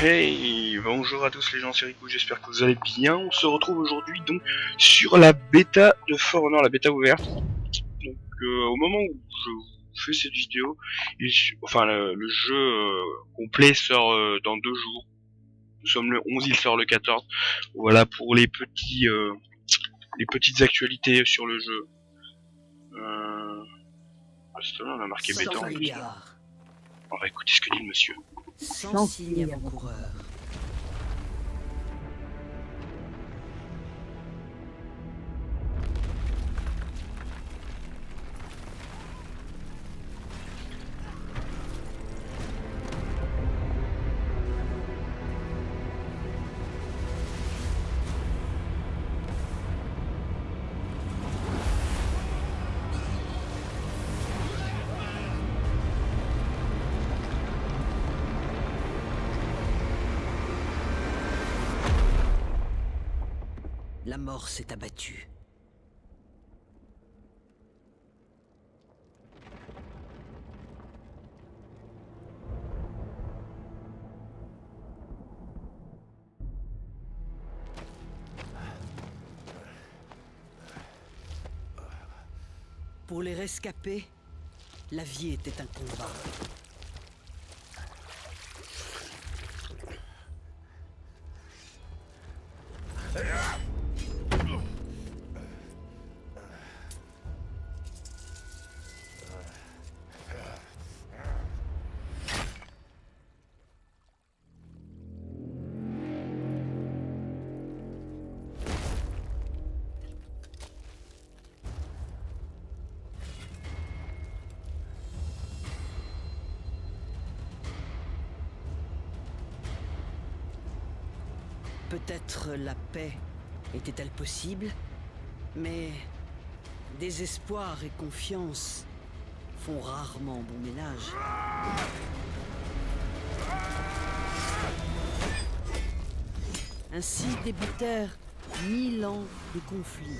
Hey, bonjour à tous les gens, c'est Rico, j'espère que vous allez bien. On se retrouve aujourd'hui donc sur la bêta de For Honor, la bêta ouverte. Donc au moment où je vous fais cette vidéo, le jeu complet sort dans 2 jours. Nous sommes le 11, il sort le 14. Voilà pour les petites actualités sur le jeu. On a marqué bêta en plus. On va écouter ce que dit le monsieur. Sans signe avant-coureur. La mort s'est abattue. Pour les rescapés, la vie était un combat. Peut-être la paix était-elle possible, mais désespoir et confiance font rarement bon ménage. Ainsi débutèrent 1000 ans de conflit.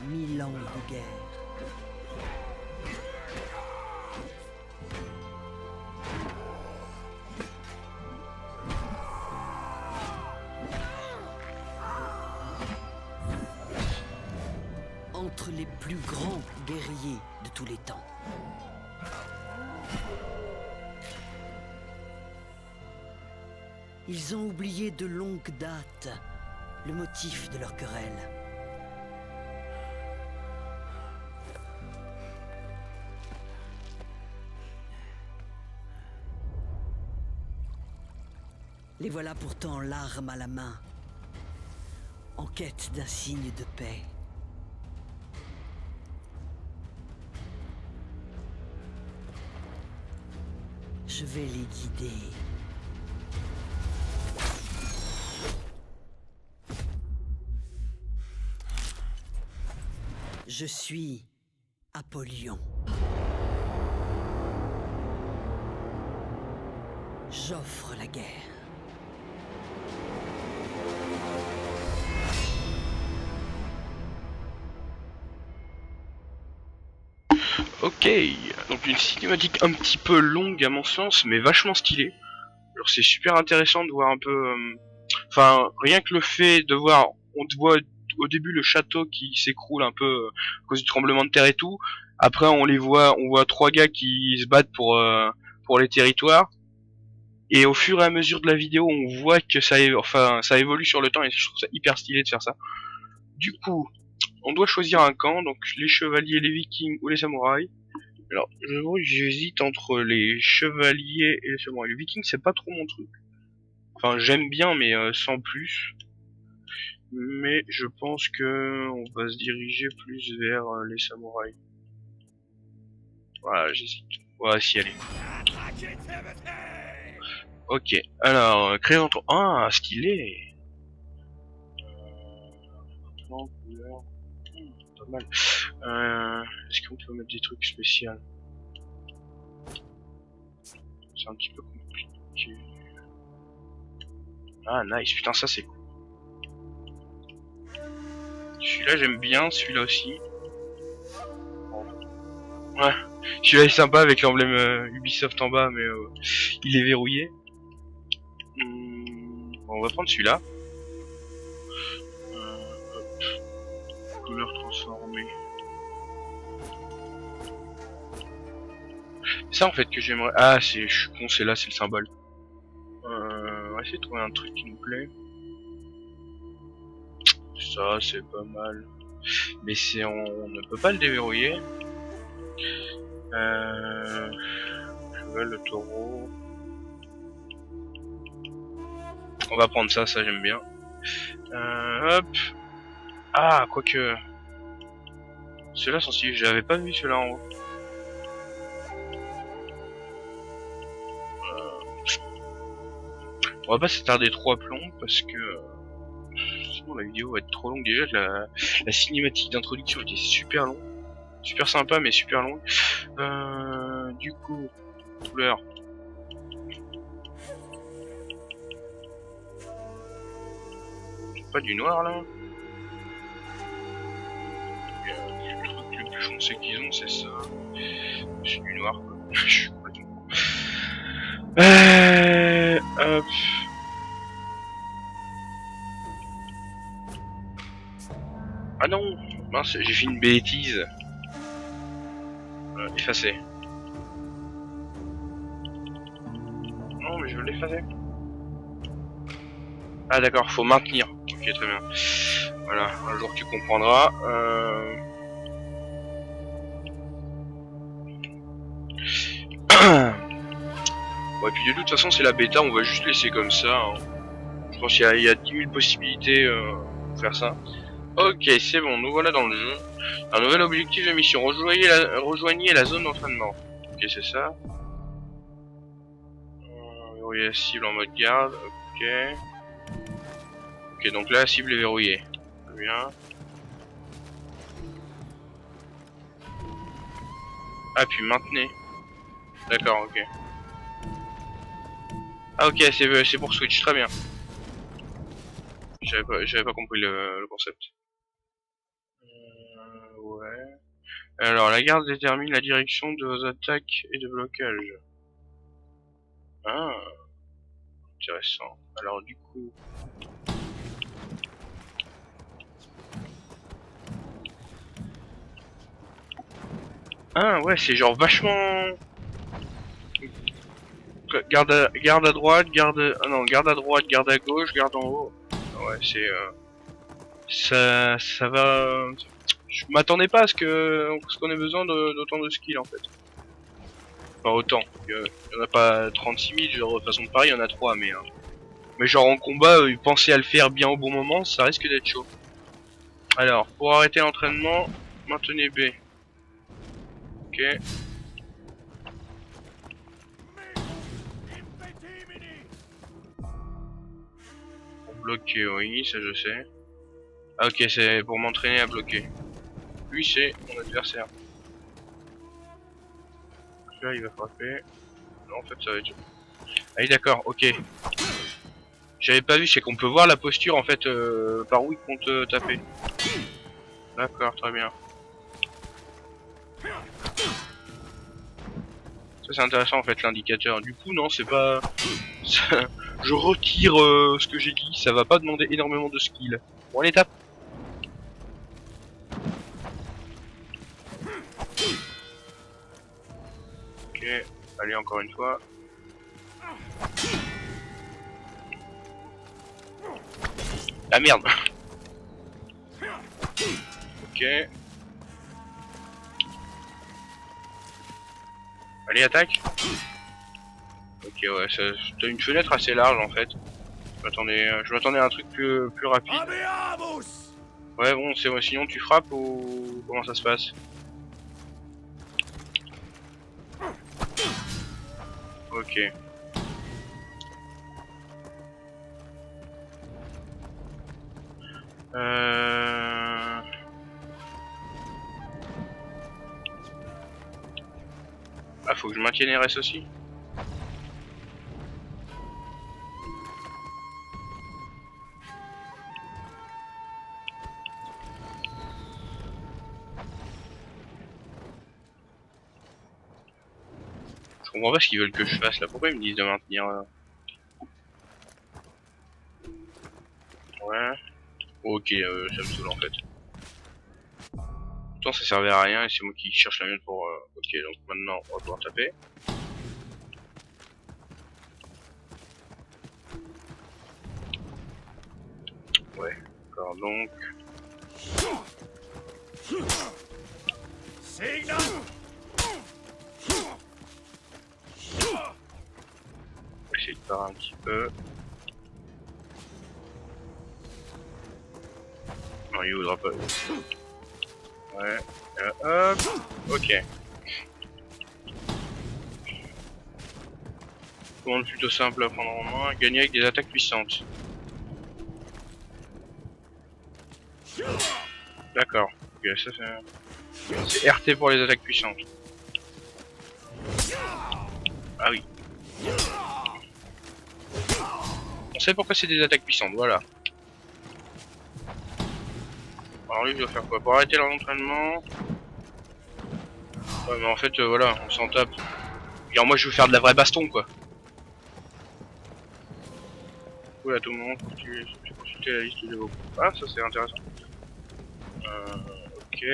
Mille ans de guerre. Entre les plus grands guerriers de tous les temps. Ils ont oublié de longue date le motif de leur querelle. Les voilà pourtant l'arme à la main, en quête d'un signe de paix. Je vais les guider. Je suis Apollyon. J'offre la guerre. Ok, donc une cinématique un petit peu longue à mon sens, mais vachement stylée. Alors c'est super intéressant de voir un peu... rien que le fait de voir... On te voit au début le château qui s'écroule un peu à cause du tremblement de terre et tout. Après on voit 3 gars qui se battent pour les territoires. Et au fur et à mesure de la vidéo, on voit que ça évolue sur le temps et je trouve ça hyper stylé de faire ça. Du coup, on doit choisir un camp, donc les chevaliers, les vikings ou les samouraïs. Alors, j'hésite entre les chevaliers et les samouraïs. Les vikings, c'est pas trop mon truc. Enfin, j'aime bien, mais sans plus. Mais je pense que on va se diriger plus vers les samouraïs. Voilà, j'hésite. Voilà, si, allez. Ok, alors, créer entre... Ah, stylé. Couleur... Pas mal. Est-ce qu'on peut mettre des trucs spéciaux? c'est un petit peu compliqué. Ah nice, putain ça c'est cool. Celui-là j'aime bien, celui-là aussi. Ouais, celui-là est sympa avec l'emblème Ubisoft en bas, mais il est verrouillé. Bon, on va prendre celui-là. Couleur transformée. C'est ça en fait que j'aimerais. Ah, je suis con, c'est là, c'est le symbole. On va essayer de trouver un truc qui nous plaît. Ça, c'est pas mal. Mais on ne peut pas le déverrouiller. Cheval, le taureau. On va prendre ça, ça j'aime bien. Hop. Ah, quoique. Ceux-là sont stylés, j'avais pas vu ceux-là en haut. On va pas s'attarder trop à plomb parce que sinon la vidéo va être trop longue. Déjà la cinématique d'introduction était super longue, super sympa mais super longue. Du coup, couleur. Pas du noir là. Le truc le plus foncé qu'ils ont c'est ça. C'est du noir quoi. Je suis complètement. Hop. Ah non, mince, j'ai fait une bêtise. Effacer. Non, mais je veux l'effacer. Ah d'accord, faut maintenir. Ok, très bien. Voilà, un jour tu comprendras. Bon, et puis de toute façon, c'est la bêta, on va juste laisser comme ça. Hein. Je pense qu'il y a 10 000 possibilités pour faire ça. Ok, c'est bon, nous voilà dans le jeu. Un nouvel objectif de mission. Rejoignez la zone d'entraînement. Ok, c'est ça. Verrouiller la cible en mode garde. Ok. Ok, donc là, la cible est verrouillée. Très bien. Ah, puis maintenez. D'accord, ok. Ah, ok, c'est pour Switch, très bien. J'avais pas compris le concept. Ouais. Alors, la garde détermine la direction de vos attaques et de blocage. Ah, intéressant. Alors, du coup... Ah, ouais, c'est genre vachement... Garde à droite, ah non, garde à droite, garde à gauche, garde en haut. Ouais, c'est... Ça va... Je m'attendais pas à ce qu'on ait besoin d'autant de skills en fait. Enfin autant. Il y en a pas 36 000, genre de façon de pareil, il y en a 3 mais genre en combat, penser à le faire bien au bon moment, ça risque d'être chaud. Alors, pour arrêter l'entraînement, maintenez B. Ok. Pour bloquer, oui, ça je sais. Ah ok, c'est pour m'entraîner à bloquer. Lui c'est mon adversaire. Là il va frapper. Non en fait ça va être... Ah oui d'accord, ok. J'avais pas vu, c'est qu'on peut voir la posture en fait par où ils comptent taper. D'accord, très bien. Ça c'est intéressant en fait l'indicateur. Du coup non c'est pas... Je retire ce que j'ai dit, ça va pas demander énormément de skill. Bon allez tape. Ok, allez encore une fois. Ah merde. Ok. Allez attaque. Ok ouais, t'as une fenêtre assez large en fait. Je m'attendais à un truc plus rapide. Ouais bon c'est ouais, sinon tu frappes ou comment ça se passe? Ok. Ah faut que je maintienne RS aussi. Je comprends pas ce qu'ils veulent que je fasse là. Pourquoi ils me disent de maintenir... Ouais. Ok, ça me saoule en fait. Pourtant ça servait à rien et c'est moi qui cherche la mienne pour... Ok, donc maintenant on va pouvoir taper. Ouais, d'accord, donc... On va essayer de faire un petit peu. Non, il voudra pas. Ouais, hop, ok. Commande plutôt simple à prendre en main, gagner avec des attaques puissantes. D'accord, ok, ça c'est RT pour les attaques puissantes. Ah oui. On sait pourquoi c'est des attaques puissantes, voilà. Alors lui je dois faire quoi? Pour arrêter leur entraînement. Ouais mais en fait voilà, on s'en tape. Alors moi je veux faire de la vraie baston quoi. Oui à tout moment, faut que tu consulter la liste de vos... Ah ça c'est intéressant. Ok.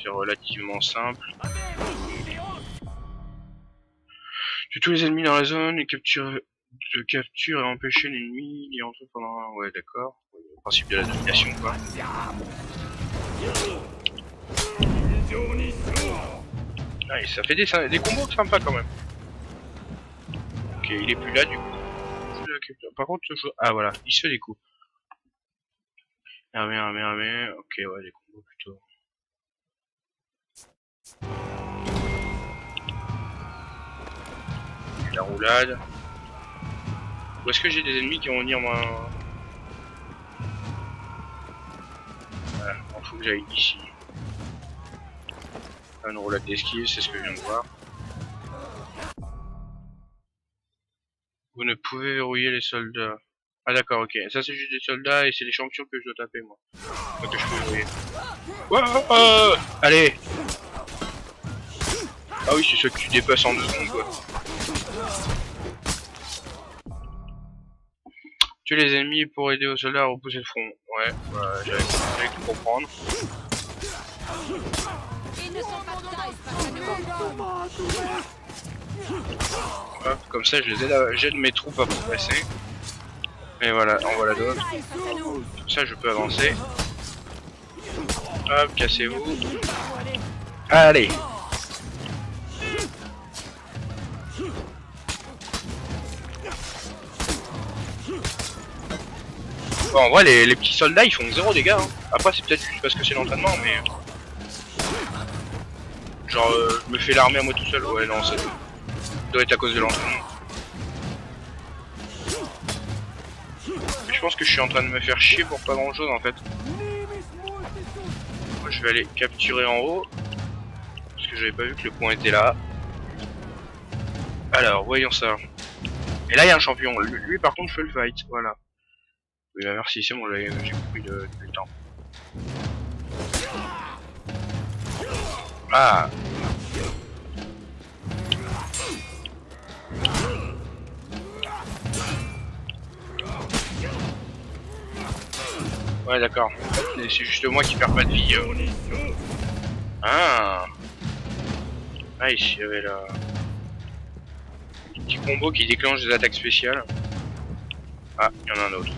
C'est relativement simple. Tue tous les ennemis dans la zone et capture et empêcher l'ennemi d'y entrer pendant un... Ouais d'accord. Le principe de la domination quoi. Ah, et ça fait des combos sympas quand même. Ok, il est plus là du coup. Par contre, ah voilà, il se fait des coups. Armée. Ok, ouais, des combos plutôt. La roulade. Où est-ce que j'ai des ennemis qui vont venir moi? Voilà, il faut que j'aille ici. Une roulade d'esquive, c'est ce que je viens de voir. Vous ne pouvez verrouiller les soldats. Ah d'accord, ok. Ça c'est juste des soldats et c'est les champions que je dois taper moi. Donc que je peux verrouiller. Ouais, allez. Ah oui, c'est ceux que tu dépasses en 2 secondes quoi. Tuer les ennemis pour aider aux soldats à repousser le front. Ouais, j'avais pu comprendre. Hop, comme ça je les aide, j'aide mes troupes à progresser. Et voilà, en voilà d'autres. Comme ça je peux avancer. Hop, cassez-vous. Allez. Bon, en vrai les petits soldats ils font 0 dégâts hein. Après c'est peut-être juste parce que c'est l'entraînement mais... Genre je me fais l'armée à moi tout seul. Ouais non, ça doit être à cause de l'entraînement. Je pense que je suis en train de me faire chier pour pas grand chose en fait. Moi je vais aller capturer en haut. Parce que j'avais pas vu que le point était là. Alors voyons ça. Et là il y a un champion. Lui par contre je fais le fight. Voilà. Oui bah merci, c'est bon, j'ai compris depuis le temps. Ah. Ouais d'accord. C'est juste moi qui perds pas de vie. Ah. Ah ici il y avait là... Petit combo qui déclenche des attaques spéciales. Ah, il y en a un autre.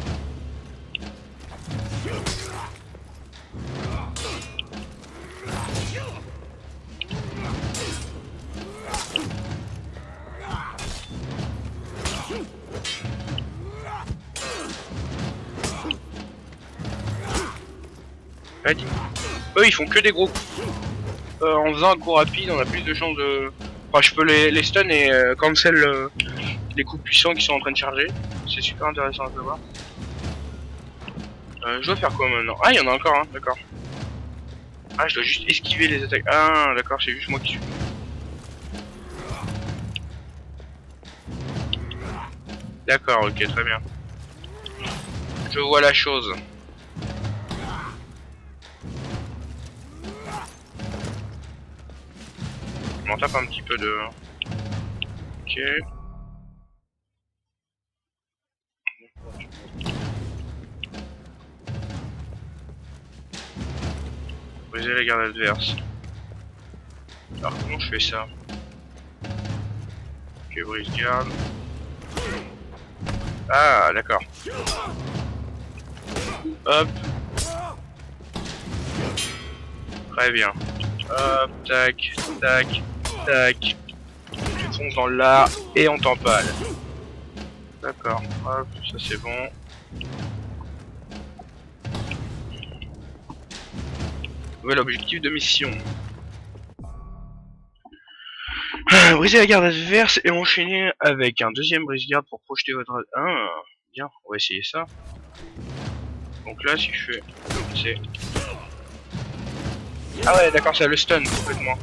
Eux ils font que des gros coups. En faisant un coup rapide on a plus de chances de... Enfin je peux les stun et cancel les coups puissants qui sont en train de charger. C'est super intéressant à savoir. Je dois faire quoi maintenant? Ah il y en a encore un, d'accord. Ah je dois juste esquiver les attaques. Ah d'accord, c'est juste moi qui suis. D'accord, ok, très bien. Je vois la chose. m'en tape un petit peu de... Ok. Briser la garde adverse. Alors comment je fais ça? Ok, brise garde. Ah, d'accord. Hop. Très bien. Hop, tac, tac, tac. On fonce dans l'art et on t'empale. D'accord. Hop, ça c'est bon. Nouvel objectif de mission. Briser la garde adverse et enchaîner avec un deuxième brise-garde pour projeter votre... Ah, bien, on va essayer ça. Donc là, si je fais... C'est... Ah ouais, d'accord, ça le stun complètement.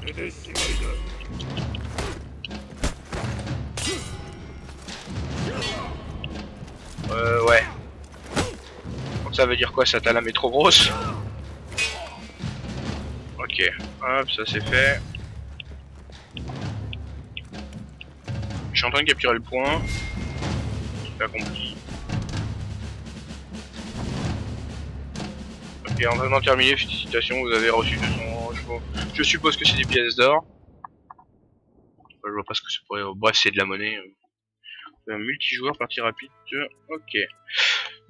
Ouais. Donc ça veut dire quoi, ça, ta lame est trop grosse? Ok, hop, ça c'est fait. Je suis en train de capturer le point. J'ai pas compris. Ok, entraînement terminé, félicitations, vous avez reçu 200 chevaux. Je suppose que c'est des pièces d'or. Je vois pas ce que c'est pour... Bref, c'est de la monnaie. Un multijoueur, partie rapide. Ok.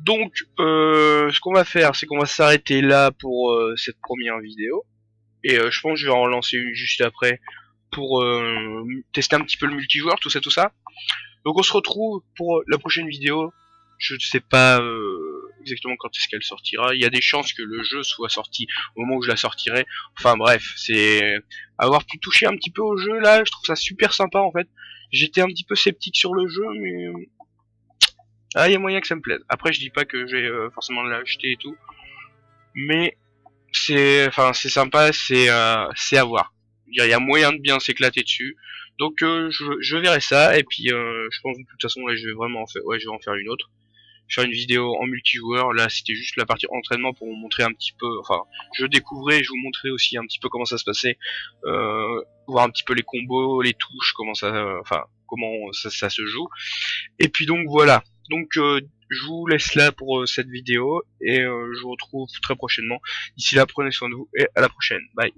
Donc, ce qu'on va faire, c'est qu'on va s'arrêter là pour cette première vidéo. Et je pense que je vais en lancer une juste après pour tester un petit peu le multijoueur, tout ça, tout ça. Donc on se retrouve pour la prochaine vidéo. Je ne sais pas exactement quand est-ce qu'elle sortira. Il y a des chances que le jeu soit sorti au moment où je la sortirai. Enfin bref, c'est avoir pu toucher un petit peu au jeu là, je trouve ça super sympa en fait. J'étais un petit peu sceptique sur le jeu, mais il y a moyen que ça me plaise. Après, je dis pas que je vais forcément l'acheter et tout, mais c'est sympa, c'est à voir. Il y a moyen de bien s'éclater dessus. Donc je verrai ça et puis je pense que de toute façon là je vais vraiment en faire, ouais, je vais en faire une autre. Faire une vidéo en multijoueur. Là c'était juste la partie entraînement pour vous montrer un petit peu, enfin je découvrais, je vous montrais aussi un petit peu comment ça se passait, voir un petit peu les combos, les touches, comment ça, enfin comment ça se joue. Et puis donc voilà. Donc je vous laisse là pour cette vidéo et je vous retrouve très prochainement. D'ici là, prenez soin de vous et à la prochaine. Bye.